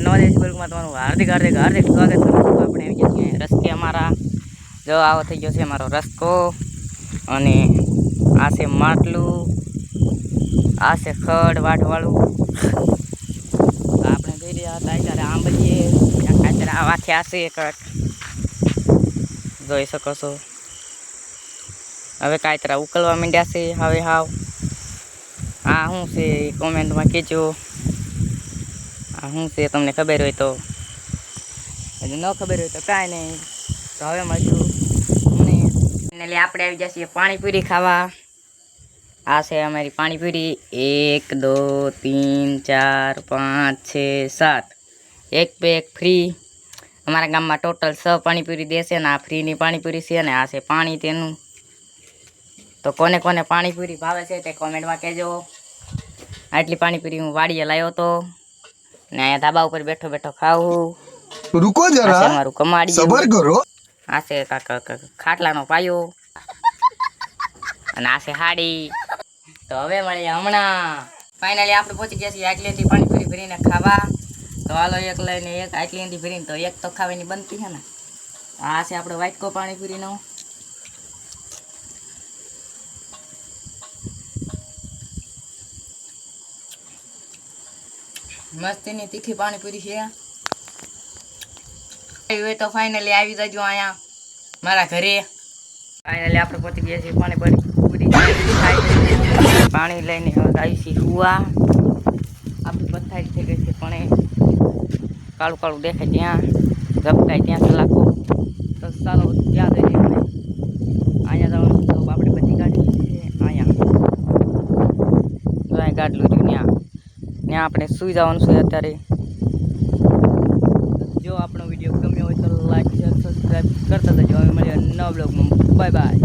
નવા દેશી વર્ગમાં તમારું હાર્દિક હાર્દિક હાર્દિક સ્વાગત કરું છું. આપણે આવી ગયા છીએ રસ્તે અમારા. જો આવો થઈ ગયો છે અમારો રસ્તો, અને આ છે માટલું, આ છે ખડ વાઢવાળું. આપણે જઈ રહ્યા હતા ત્યારે આંબલીએ કાચરા આવા થયા છે એક જોઈ શકો છો. હવે કાચરા ઉકળવા માંડ્યા છે હવે હાવ. આ શું છે કોમેન્ટમાં કહેજો. આ શું છે તમને ખબર હોય તો, હજી ન ખબર હોય તો કાંઈ નહીં. તો હવે મળશું અને આપણે આવી જઈએ પાણીપુરી ખાવા. આ છે અમારી પાણીપુરી 1 2 3 4 5 6 7, એક પે એક ફ્રી. અમારા ગામમાં ટોટલ 6 પાણીપુરી દેશે ને આ ફ્રીની પાણીપુરી છે. અને આ છે પાણી તેનું. તો કોને કોને પાણીપુરી ભાવે છે તે કોમેન્ટમાં કહેજો. આટલી પાણીપુરી હું વાડીએ લાવ્યો હતો ને અહીંયા ધાબા ઉપર બેઠો બેઠો ખાવું. રૂકો જરા, અમારું કમાડી સબર કરો. આ છે ખાટલાનો પાયો અને આ છે હાડી. તો હવે મળીએ હમણાં. ફાઇનલી આપણે પહોંચી ગયા છીએ આટલીથી પાણીપુરી ભરીને ખાવા. તો હાલો એક લઈને એક આટલીથી ભરીને તો એક તો ખાવાની બનતી છે ને. આ છે આપણો વાટકો પાણીપુરીનો. મસ્તીની તીખી પાણીપુરી છે. હોય તો ફાઇનલી આવી જજો અહીંયા મારા ઘરે. ફાઇનલી આપણે પહોંચી ગયા છીએ પાણીપુરી પાણી લઈને હવે આવી છીએ હુવા. આપણી પથારી થઈ ગઈ છે પણ કાળું કાળું દેખાય ત્યાં ઝપટાય ત્યાં કલાકો. તો ચાલો ત્યાં જઈએ અહીંયા જવાનું. તો આપણે બધી ગાડી છે અહીંયા ગાડલું રહ્યું ત્યાં આપણે સુઈ જવાનું છે અત્યારે. જો આપણો વિડીયો ગમ્યો હોય તો લાઈક શેર સબસ્ક્રાઈબ કરતા જજો. હવે મળીએ નવા બ્લોગમાં. Bye bye.